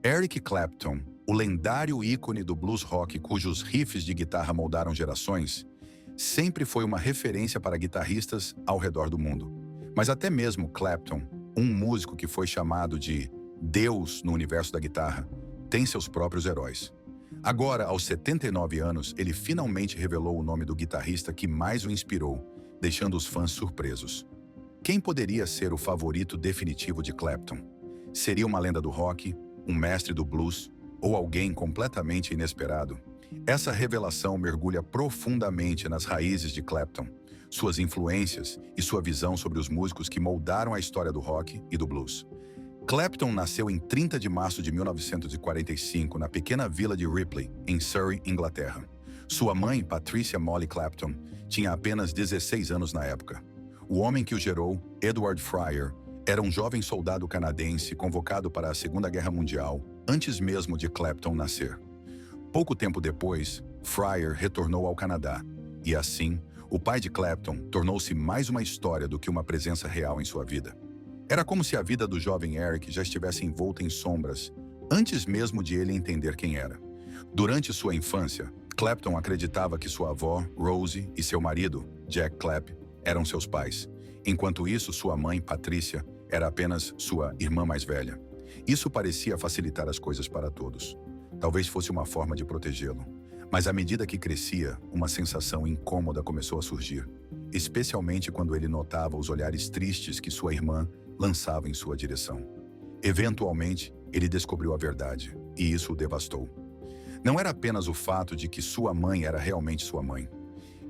Eric Clapton, o lendário ícone do blues rock cujos riffs de guitarra moldaram gerações, sempre foi uma referência para guitarristas ao redor do mundo. Mas até mesmo Clapton, um músico que foi chamado de Deus no universo da guitarra, tem seus próprios heróis. Agora, aos 79 anos, ele finalmente revelou o nome do guitarrista que mais o inspirou, deixando os fãs surpresos. Quem poderia ser o favorito definitivo de Clapton? Seria uma lenda do rock, um mestre do blues ou alguém completamente inesperado? Essa revelação mergulha profundamente nas raízes de Clapton, suas influências e sua visão sobre os músicos que moldaram a história do rock e do blues. Clapton nasceu em 30 de março de 1945 na pequena vila de Ripley, em Surrey, Inglaterra. Sua mãe, Patricia Molly Clapton, tinha apenas 16 anos na época. O homem que o gerou, Edward Fryer, era um jovem soldado canadense convocado para a Segunda Guerra Mundial, antes mesmo de Clapton nascer. Pouco tempo depois, Fryer retornou ao Canadá, e assim, o pai de Clapton tornou-se mais uma história do que uma presença real em sua vida. Era como se a vida do jovem Eric já estivesse envolta em sombras, antes mesmo de ele entender quem era. Durante sua infância, Clapton acreditava que sua avó, Rosie, e seu marido, Jack Clapp, eram seus pais. Enquanto isso, sua mãe, Patricia, era apenas sua irmã mais velha. Isso parecia facilitar as coisas para todos. Talvez fosse uma forma de protegê-lo. Mas à medida que crescia, uma sensação incômoda começou a surgir, especialmente quando ele notava os olhares tristes que sua irmã lançava em sua direção. Eventualmente, ele descobriu a verdade, e isso o devastou. Não era apenas o fato de que sua mãe era realmente sua mãe.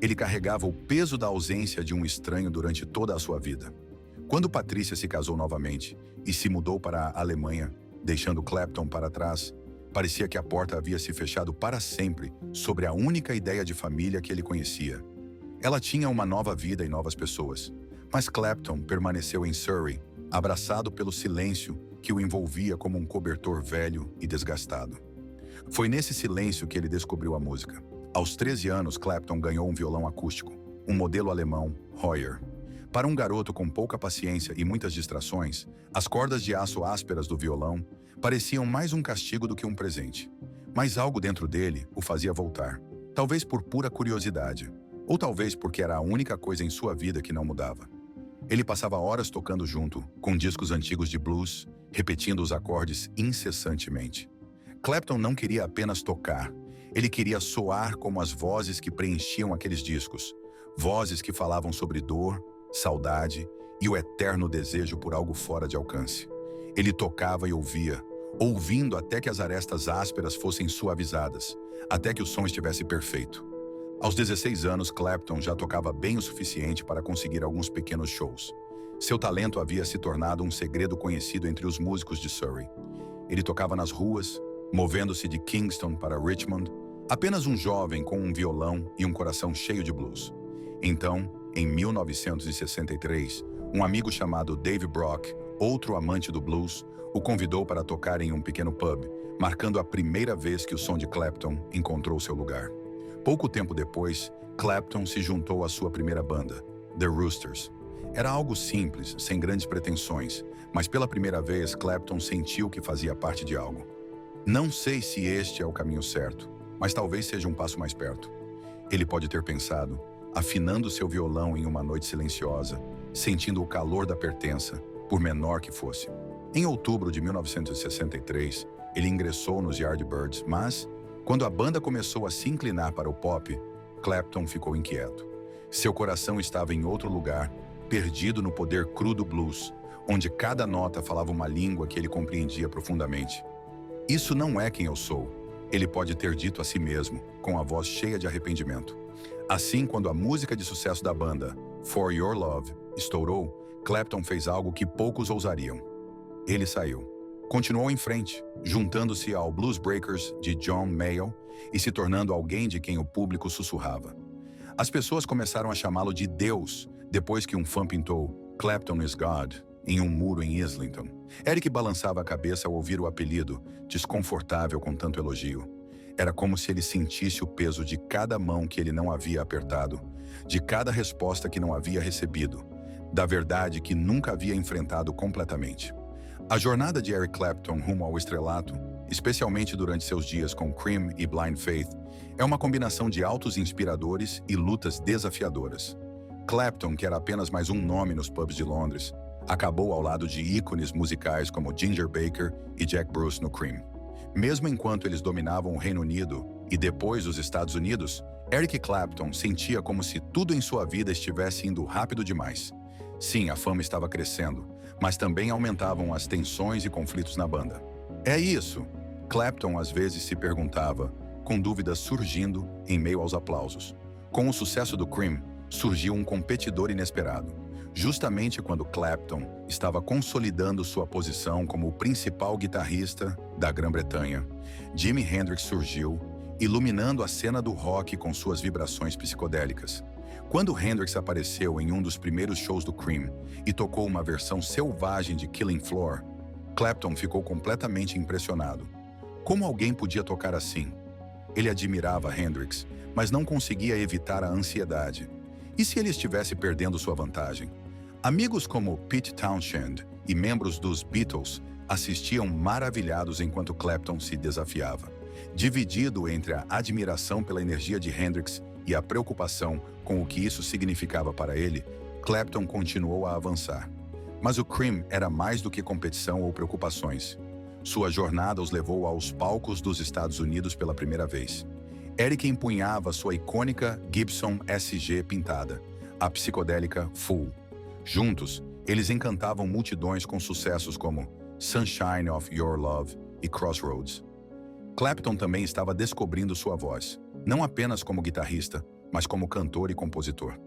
Ele carregava o peso da ausência de um estranho durante toda a sua vida. Quando Patrícia se casou novamente e se mudou para a Alemanha, deixando Clapton para trás, parecia que a porta havia se fechado para sempre sobre a única ideia de família que ele conhecia. Ela tinha uma nova vida e novas pessoas, mas Clapton permaneceu em Surrey, abraçado pelo silêncio que o envolvia como um cobertor velho e desgastado. Foi nesse silêncio que ele descobriu a música. Aos 13 anos, Clapton ganhou um violão acústico, um modelo alemão, Heuer. Para um garoto com pouca paciência e muitas distrações, as cordas de aço ásperas do violão pareciam mais um castigo do que um presente. Mas algo dentro dele o fazia voltar, talvez por pura curiosidade, ou talvez porque era a única coisa em sua vida que não mudava. Ele passava horas tocando junto, com discos antigos de blues, repetindo os acordes incessantemente. Clapton não queria apenas tocar, ele queria soar como as vozes que preenchiam aqueles discos, vozes que falavam sobre dor, saudade e o eterno desejo por algo fora de alcance. Ele tocava e ouvia, ouvindo até que as arestas ásperas fossem suavizadas, até que o som estivesse perfeito. Aos 16 anos, Clapton já tocava bem o suficiente para conseguir alguns pequenos shows. Seu talento havia se tornado um segredo conhecido entre os músicos de Surrey. Ele tocava nas ruas, movendo-se de Kingston para Richmond, apenas um jovem com um violão e um coração cheio de blues. Então, em 1963, um amigo chamado Dave Brock, outro amante do blues, o convidou para tocar em um pequeno pub, marcando a primeira vez que o som de Clapton encontrou seu lugar. Pouco tempo depois, Clapton se juntou à sua primeira banda, The Roosters. Era algo simples, sem grandes pretensões, mas pela primeira vez Clapton sentiu que fazia parte de algo. Não sei se este é o caminho certo, mas talvez seja um passo mais perto. Ele pode ter pensado, afinando seu violão em uma noite silenciosa, sentindo o calor da pertença, por menor que fosse. Em outubro de 1963, ele ingressou nos Yardbirds, mas, quando a banda começou a se inclinar para o pop, Clapton ficou inquieto. Seu coração estava em outro lugar, perdido no poder cru do blues, onde cada nota falava uma língua que ele compreendia profundamente. Isso não é quem eu sou, ele pode ter dito a si mesmo, com a voz cheia de arrependimento. Assim, quando a música de sucesso da banda, For Your Love, estourou, Clapton fez algo que poucos ousariam. Ele saiu. Continuou em frente, juntando-se ao Blues Breakers de John Mayall e se tornando alguém de quem o público sussurrava. As pessoas começaram a chamá-lo de Deus, depois que um fã pintou Clapton is God em um muro em Islington. Eric balançava a cabeça ao ouvir o apelido, desconfortável com tanto elogio. Era como se ele sentisse o peso de cada mão que ele não havia apertado, de cada resposta que não havia recebido, da verdade que nunca havia enfrentado completamente. A jornada de Eric Clapton rumo ao estrelato especialmente durante seus dias com Cream e Blind Faith, é uma combinação de altos inspiradores e lutas desafiadoras. Clapton, que era apenas mais um nome nos pubs de Londres, acabou ao lado de ícones musicais como Ginger Baker e Jack Bruce no Cream. Mesmo enquanto eles dominavam o Reino Unido e depois os Estados Unidos, Eric Clapton sentia como se tudo em sua vida estivesse indo rápido demais. Sim, a fama estava crescendo, mas também aumentavam as tensões e conflitos na banda. É isso, Clapton às vezes se perguntava, com dúvidas surgindo em meio aos aplausos. Com o sucesso do Cream, surgiu um competidor inesperado. Justamente quando Clapton estava consolidando sua posição como o principal guitarrista da Grã-Bretanha, Jimi Hendrix surgiu, iluminando a cena do rock com suas vibrações psicodélicas. Quando Hendrix apareceu em um dos primeiros shows do Cream e tocou uma versão selvagem de Killing Floor, Clapton ficou completamente impressionado. Como alguém podia tocar assim? Ele admirava Hendrix, mas não conseguia evitar a ansiedade. E se ele estivesse perdendo sua vantagem? Amigos como Pete Townshend e membros dos Beatles assistiam maravilhados enquanto Clapton se desafiava. Dividido entre a admiração pela energia de Hendrix e a preocupação com o que isso significava para ele, Clapton continuou a avançar. Mas o Cream era mais do que competição ou preocupações. Sua jornada os levou aos palcos dos Estados Unidos pela primeira vez. Eric empunhava sua icônica Gibson SG pintada, a psicodélica Fool. Juntos, eles encantavam multidões com sucessos como Sunshine of Your Love e Crossroads. Clapton também estava descobrindo sua voz, não apenas como guitarrista, mas como cantor e compositor.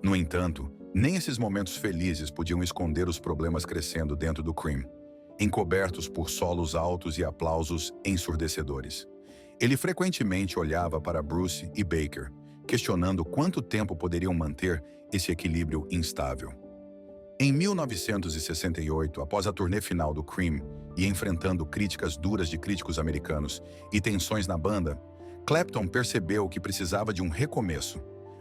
No entanto, nem esses momentos felizes podiam esconder os problemas crescendo dentro do Cream, encobertos por solos altos e aplausos ensurdecedores. Ele frequentemente olhava para Bruce e Baker, questionando quanto tempo poderiam manter esse equilíbrio instável. Em 1968, após a turnê final do Cream e enfrentando críticas duras de críticos americanos e tensões na banda, Clapton percebeu que precisava de um recomeço.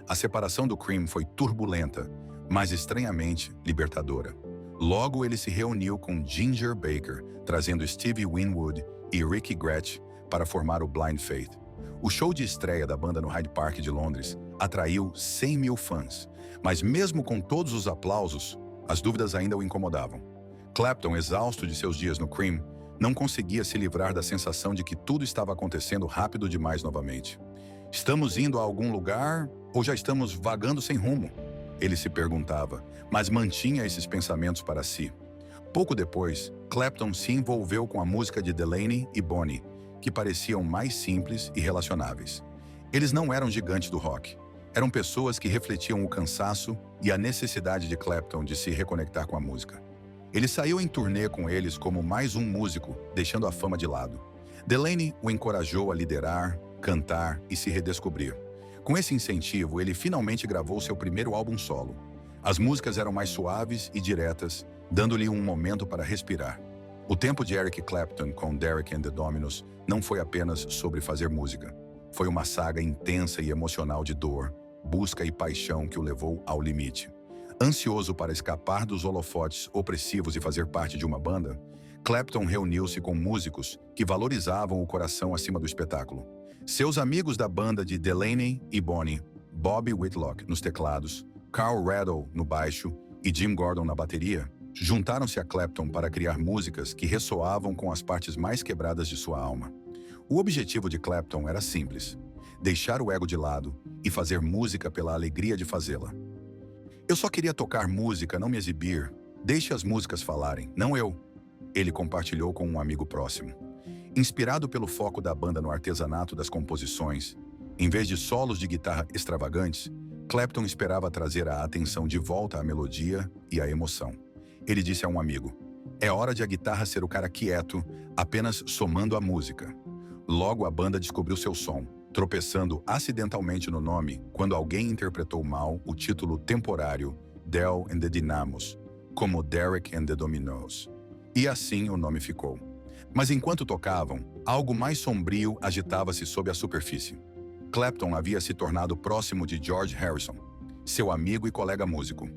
A separação do Cream foi turbulenta, mas estranhamente libertadora. Logo, ele se reuniu com Ginger Baker, trazendo Stevie Winwood e Ricky Gretsch para formar o Blind Faith. O show de estreia da banda no Hyde Park de Londres atraiu 100 mil fãs, mas mesmo com todos os aplausos, as dúvidas ainda o incomodavam. Clapton, exausto de seus dias no Cream, não conseguia se livrar da sensação de que tudo estava acontecendo rápido demais novamente. Estamos indo a algum lugar ou já estamos vagando sem rumo? Ele se perguntava, mas mantinha esses pensamentos para si. Pouco depois, Clapton se envolveu com a música de Delaney e Bonnie, que pareciam mais simples e relacionáveis. Eles não eram gigantes do rock. Eram pessoas que refletiam o cansaço e a necessidade de Clapton de se reconectar com a música. Ele saiu em turnê com eles como mais um músico, deixando a fama de lado. Delaney o encorajou a liderar, cantar e se redescobrir. Com esse incentivo, ele finalmente gravou seu primeiro álbum solo. As músicas eram mais suaves e diretas, dando-lhe um momento para respirar. O tempo de Eric Clapton com Derek and the Dominos não foi apenas sobre fazer música. Foi uma saga intensa e emocional de dor, busca e paixão que o levou ao limite. Ansioso para escapar dos holofotes opressivos e fazer parte de uma banda, Clapton reuniu-se com músicos que valorizavam o coração acima do espetáculo. Seus amigos da banda de Delaney e Bonnie, Bobby Whitlock nos teclados, Carl Rattle no baixo e Jim Gordon na bateria, juntaram-se a Clapton para criar músicas que ressoavam com as partes mais quebradas de sua alma. O objetivo de Clapton era simples: deixar o ego de lado e fazer música pela alegria de fazê-la. Eu só queria tocar música, não me exibir. Deixe as músicas falarem, não eu. Ele compartilhou com um amigo próximo. Inspirado pelo foco da banda no artesanato das composições, em vez de solos de guitarra extravagantes, Clapton esperava trazer a atenção de volta à melodia e à emoção. Ele disse a um amigo: "É hora de a guitarra ser o cara quieto, apenas somando a música." Logo a banda descobriu seu som, tropeçando acidentalmente no nome quando alguém interpretou mal o título temporário Del and the Dynamos, como Derek and the Dominos. E assim o nome ficou. Mas enquanto tocavam, algo mais sombrio agitava-se sob a superfície. Clapton havia se tornado próximo de George Harrison, seu amigo e colega músico.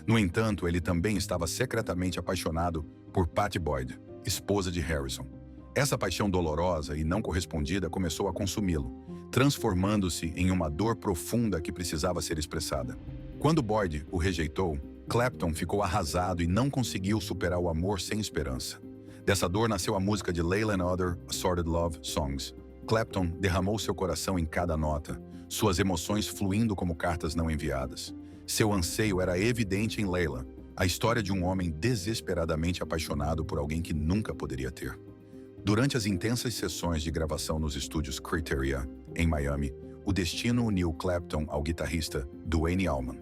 No entanto, ele também estava secretamente apaixonado por Pattie Boyd, esposa de Harrison. Essa paixão dolorosa e não correspondida começou a consumi-lo, transformando-se em uma dor profunda que precisava ser expressada. Quando Boyd o rejeitou, Clapton ficou arrasado e não conseguiu superar o amor sem esperança. Dessa dor nasceu a música de Layla and Other Assorted Love Songs. Clapton derramou seu coração em cada nota, suas emoções fluindo como cartas não enviadas. Seu anseio era evidente em Layla, a história de um homem desesperadamente apaixonado por alguém que nunca poderia ter. Durante as intensas sessões de gravação nos estúdios Criteria, em Miami, o destino uniu Clapton ao guitarrista Duane Allman.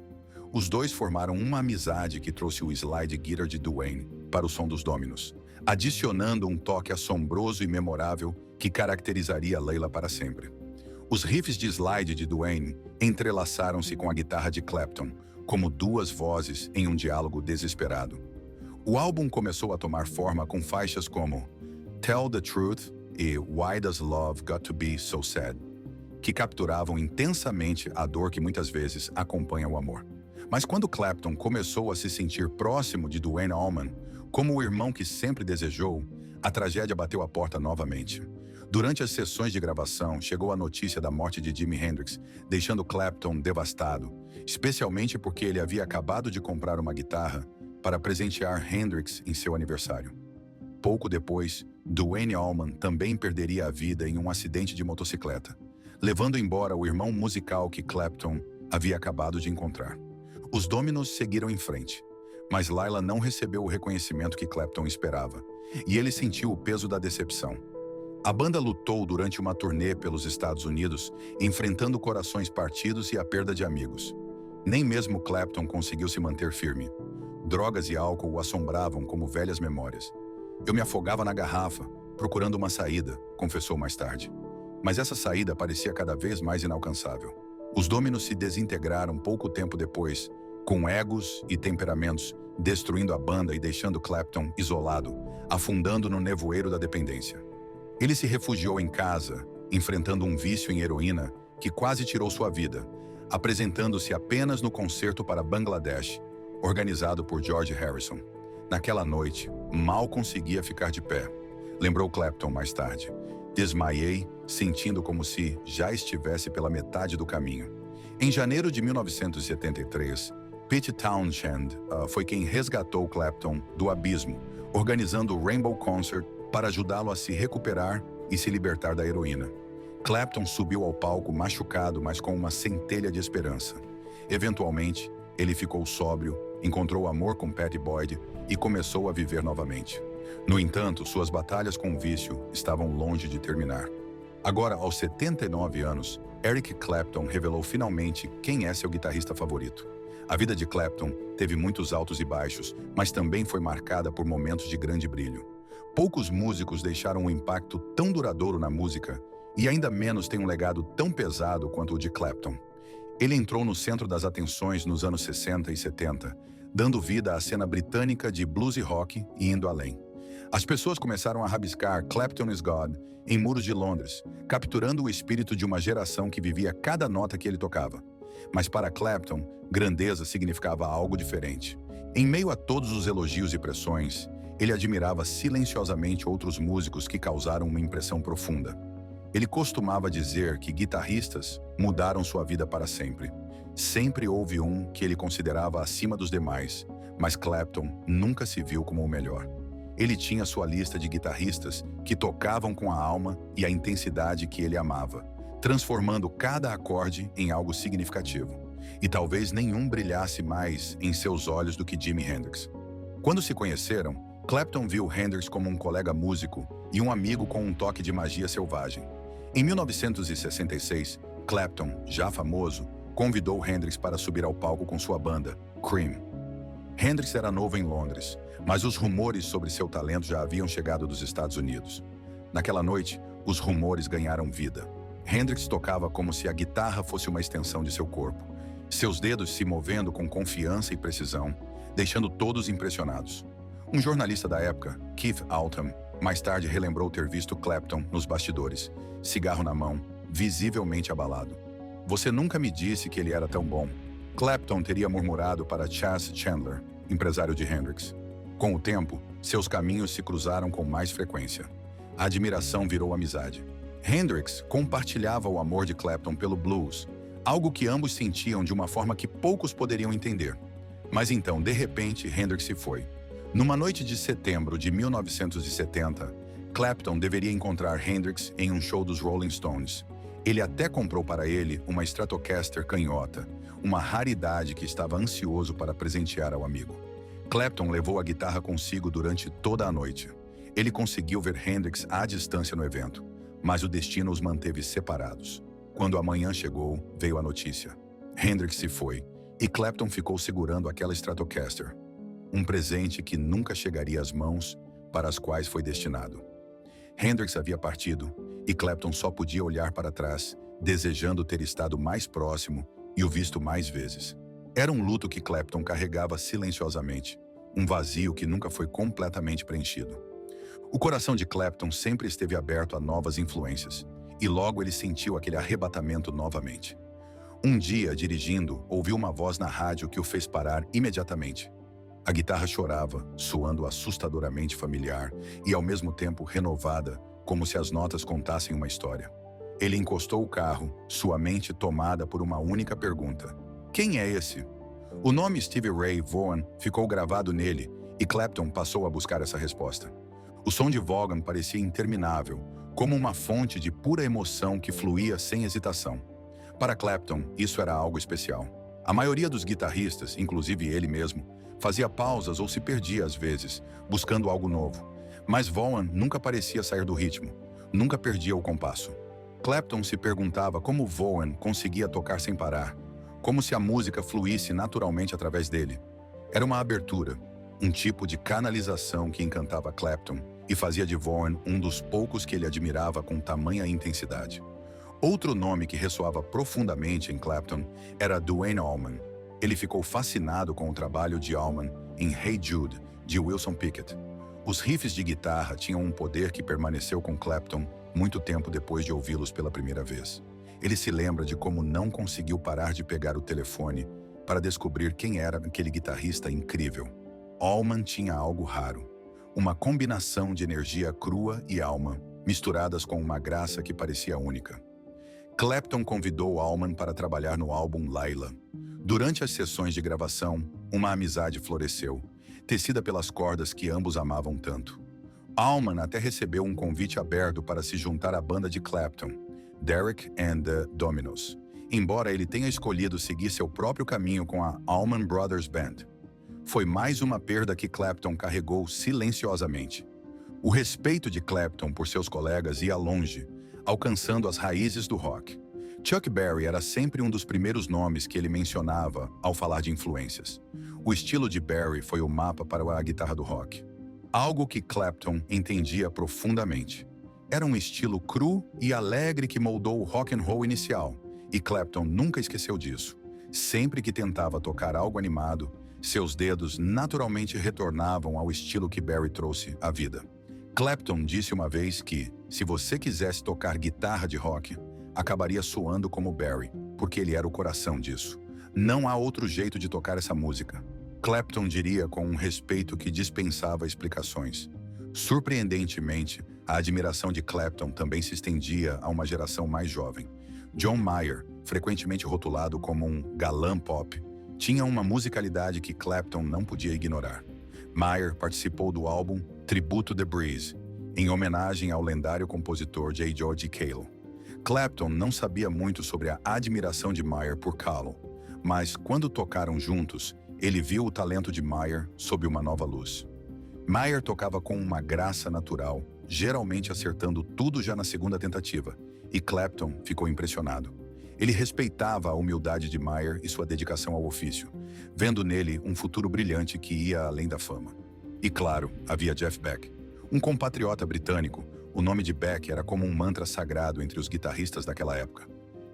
Os dois formaram uma amizade que trouxe o slide guitar de Duane para o som dos Dominos, adicionando um toque assombroso e memorável que caracterizaria Layla para sempre. Os riffs de slide de Duane entrelaçaram-se com a guitarra de Clapton, como duas vozes em um diálogo desesperado. O álbum começou a tomar forma com faixas como Tell the Truth e Why Does Love Got to Be So Sad, que capturavam intensamente a dor que muitas vezes acompanha o amor. Mas quando Clapton começou a se sentir próximo de Duane Allman, como o irmão que sempre desejou, a tragédia bateu à porta novamente. Durante as sessões de gravação, chegou a notícia da morte de Jimi Hendrix, deixando Clapton devastado, especialmente porque ele havia acabado de comprar uma guitarra para presentear Hendrix em seu aniversário. Pouco depois, Duane Allman também perderia a vida em um acidente de motocicleta, levando embora o irmão musical que Clapton havia acabado de encontrar. Os Dominos seguiram em frente, mas Layla não recebeu o reconhecimento que Clapton esperava, e ele sentiu o peso da decepção. A banda lutou durante uma turnê pelos Estados Unidos, enfrentando corações partidos e a perda de amigos. Nem mesmo Clapton conseguiu se manter firme. Drogas e álcool o assombravam como velhas memórias. Eu me afogava na garrafa, procurando uma saída, confessou mais tarde. Mas essa saída parecia cada vez mais inalcançável. Os Dominos se desintegraram pouco tempo depois, com egos e temperamentos, destruindo a banda e deixando Clapton isolado, afundando no nevoeiro da dependência. Ele se refugiou em casa, enfrentando um vício em heroína que quase tirou sua vida, apresentando-se apenas no concerto para Bangladesh, organizado por George Harrison. Naquela noite, mal conseguia ficar de pé, lembrou Clapton mais tarde. Desmaiei, sentindo como se já estivesse pela metade do caminho. Em janeiro de 1973, Pete Townshend foi quem resgatou Clapton do abismo, organizando o Rainbow Concert para ajudá-lo a se recuperar e se libertar da heroína. Clapton subiu ao palco machucado, mas com uma centelha de esperança. Eventualmente, ele ficou sóbrio, encontrou amor com Pattie Boyd e começou a viver novamente. No entanto, suas batalhas com o vício estavam longe de terminar. Agora, aos 79 anos, Eric Clapton revelou finalmente quem é seu guitarrista favorito. A vida de Clapton teve muitos altos e baixos, mas também foi marcada por momentos de grande brilho. Poucos músicos deixaram um impacto tão duradouro na música e ainda menos têm um legado tão pesado quanto o de Clapton. Ele entrou no centro das atenções nos anos 60 e 70, dando vida à cena britânica de blues e rock e indo além. As pessoas começaram a rabiscar Clapton is God em muros de Londres, capturando o espírito de uma geração que vivia cada nota que ele tocava. Mas para Clapton, grandeza significava algo diferente. Em meio a todos os elogios e pressões, ele admirava silenciosamente outros músicos que causaram uma impressão profunda. Ele costumava dizer que guitarristas mudaram sua vida para sempre. Sempre houve um que ele considerava acima dos demais, mas Clapton nunca se viu como o melhor. Ele tinha sua lista de guitarristas que tocavam com a alma e a intensidade que ele amava, transformando cada acorde em algo significativo. E talvez nenhum brilhasse mais em seus olhos do que Jimi Hendrix. Quando se conheceram, Clapton viu Hendrix como um colega músico e um amigo com um toque de magia selvagem. Em 1966, Clapton, já famoso, convidou Hendrix para subir ao palco com sua banda, Cream. Hendrix era novo em Londres, mas os rumores sobre seu talento já haviam chegado dos Estados Unidos. Naquela noite, os rumores ganharam vida. Hendrix tocava como se a guitarra fosse uma extensão de seu corpo, seus dedos se movendo com confiança e precisão, deixando todos impressionados. Um jornalista da época, Keith Altham, mais tarde relembrou ter visto Clapton nos bastidores, cigarro na mão, visivelmente abalado. "Você nunca me disse que ele era tão bom", Clapton teria murmurado para Chas Chandler, empresário de Hendrix. Com o tempo, seus caminhos se cruzaram com mais frequência. A admiração virou amizade. Hendrix compartilhava o amor de Clapton pelo blues, algo que ambos sentiam de uma forma que poucos poderiam entender. Mas então, de repente, Hendrix se foi. Numa noite de setembro de 1970, Clapton deveria encontrar Hendrix em um show dos Rolling Stones. Ele até comprou para ele uma Stratocaster canhota, uma raridade que estava ansioso para presentear ao amigo. Clapton levou a guitarra consigo durante toda a noite. Ele conseguiu ver Hendrix à distância no evento, mas o destino os manteve separados. Quando a manhã chegou, veio a notícia. Hendrix se foi, e Clapton ficou segurando aquela Stratocaster, um presente que nunca chegaria às mãos para as quais foi destinado. Hendrix havia partido, e Clapton só podia olhar para trás, desejando ter estado mais próximo e o visto mais vezes. Era um luto que Clapton carregava silenciosamente, um vazio que nunca foi completamente preenchido. O coração de Clapton sempre esteve aberto a novas influências, e logo ele sentiu aquele arrebatamento novamente. Um dia, dirigindo, ouviu uma voz na rádio que o fez parar imediatamente. A guitarra chorava, soando assustadoramente familiar e ao mesmo tempo renovada, como se as notas contassem uma história. Ele encostou o carro, sua mente tomada por uma única pergunta: quem é esse? O nome Stevie Ray Vaughan ficou gravado nele e Clapton passou a buscar essa resposta. O som de Vaughan parecia interminável, como uma fonte de pura emoção que fluía sem hesitação. Para Clapton, isso era algo especial. A maioria dos guitarristas, inclusive ele mesmo, fazia pausas ou se perdia às vezes, buscando algo novo. Mas Vaughan nunca parecia sair do ritmo, nunca perdia o compasso. Clapton se perguntava como Vaughan conseguia tocar sem parar, como se a música fluísse naturalmente através dele. Era uma abertura, um tipo de canalização que encantava Clapton e fazia de Vaughan um dos poucos que ele admirava com tamanha intensidade. Outro nome que ressoava profundamente em Clapton era Duane Allman. Ele ficou fascinado com o trabalho de Allman em Hey Jude, de Wilson Pickett. Os riffs de guitarra tinham um poder que permaneceu com Clapton muito tempo depois de ouvi-los pela primeira vez. Ele se lembra de como não conseguiu parar de pegar o telefone para descobrir quem era aquele guitarrista incrível. Allman tinha algo raro, uma combinação de energia crua e alma, misturadas com uma graça que parecia única. Clapton convidou Allman para trabalhar no álbum Laila. Durante as sessões de gravação, uma amizade floresceu, tecida pelas cordas que ambos amavam tanto. Allman até recebeu um convite aberto para se juntar à banda de Clapton, Derek and the Dominos, embora ele tenha escolhido seguir seu próprio caminho com a Allman Brothers Band. Foi mais uma perda que Clapton carregou silenciosamente. O respeito de Clapton por seus colegas ia longe, alcançando as raízes do rock. Chuck Berry era sempre um dos primeiros nomes que ele mencionava ao falar de influências. O estilo de Berry foi o mapa para a guitarra do rock. Algo que Clapton entendia profundamente. Era um estilo cru e alegre que moldou o rock and roll inicial, e Clapton nunca esqueceu disso. Sempre que tentava tocar algo animado, seus dedos naturalmente retornavam ao estilo que Berry trouxe à vida. Clapton disse uma vez que, se você quisesse tocar guitarra de rock, acabaria soando como Berry, porque ele era o coração disso. Não há outro jeito de tocar essa música. Clapton diria com um respeito que dispensava explicações. Surpreendentemente, a admiração de Clapton também se estendia a uma geração mais jovem. John Mayer, frequentemente rotulado como um galã pop, tinha uma musicalidade que Clapton não podia ignorar. Mayer participou do álbum Tribute to the Breeze, em homenagem ao lendário compositor J. George Cale. Clapton não sabia muito sobre a admiração de Mayer por Cale, mas quando tocaram juntos, ele viu o talento de Mayer sob uma nova luz. Mayer tocava com uma graça natural, geralmente acertando tudo já na segunda tentativa, e Clapton ficou impressionado. Ele respeitava a humildade de Mayer e sua dedicação ao ofício, vendo nele um futuro brilhante que ia além da fama. E claro, havia Jeff Beck. Um compatriota britânico, o nome de Beck era como um mantra sagrado entre os guitarristas daquela época.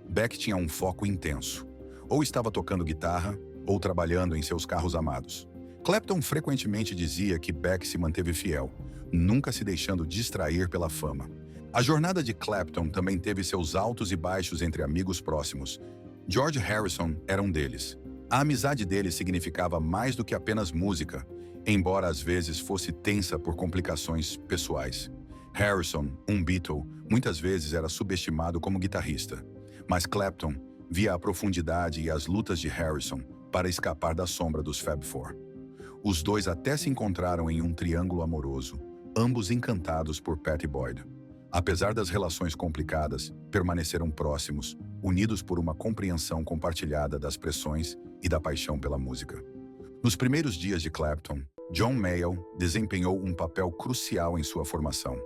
Beck tinha um foco intenso. Ou estava tocando guitarra, ou trabalhando em seus carros amados. Clapton frequentemente dizia que Beck se manteve fiel, nunca se deixando distrair pela fama. A jornada de Clapton também teve seus altos e baixos entre amigos próximos. George Harrison era um deles. A amizade dele significava mais do que apenas música, embora às vezes fosse tensa por complicações pessoais. Harrison, um Beatle, muitas vezes era subestimado como guitarrista, mas Clapton via a profundidade e as lutas de Harrison para escapar da sombra dos Fab Four. Os dois até se encontraram em um triângulo amoroso, ambos encantados por Pattie Boyd. Apesar das relações complicadas, permaneceram próximos, unidos por uma compreensão compartilhada das pressões e da paixão pela música. Nos primeiros dias de Clapton, John Mayall desempenhou um papel crucial em sua formação.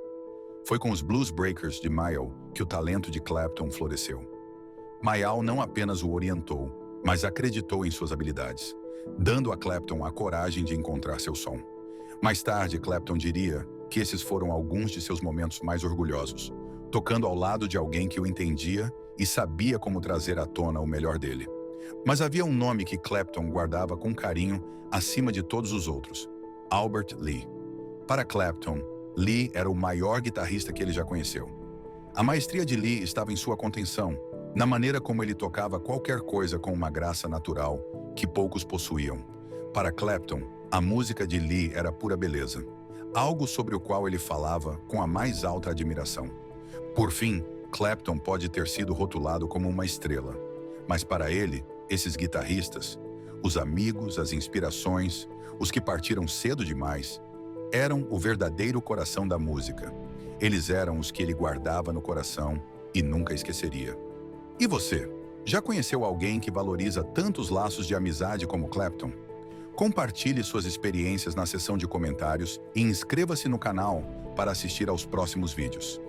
Foi com os Blues Breakers de Mayall que o talento de Clapton floresceu. Mayall não apenas o orientou, mas acreditou em suas habilidades, dando a Clapton a coragem de encontrar seu som. Mais tarde, Clapton diria que esses foram alguns de seus momentos mais orgulhosos, tocando ao lado de alguém que o entendia e sabia como trazer à tona o melhor dele. Mas havia um nome que Clapton guardava com carinho acima de todos os outros: Albert Lee. Para Clapton, Lee era o maior guitarrista que ele já conheceu. A maestria de Lee estava em sua contenção, na maneira como ele tocava qualquer coisa com uma graça natural que poucos possuíam. Para Clapton, a música de Lee era pura beleza, algo sobre o qual ele falava com a mais alta admiração. Por fim, Clapton pode ter sido rotulado como uma estrela, mas para ele, esses guitarristas, os amigos, as inspirações, os que partiram cedo demais, eram o verdadeiro coração da música. Eles eram os que ele guardava no coração e nunca esqueceria. E você? Já conheceu alguém que valoriza tantos laços de amizade como Clapton? Compartilhe suas experiências na seção de comentários e inscreva-se no canal para assistir aos próximos vídeos.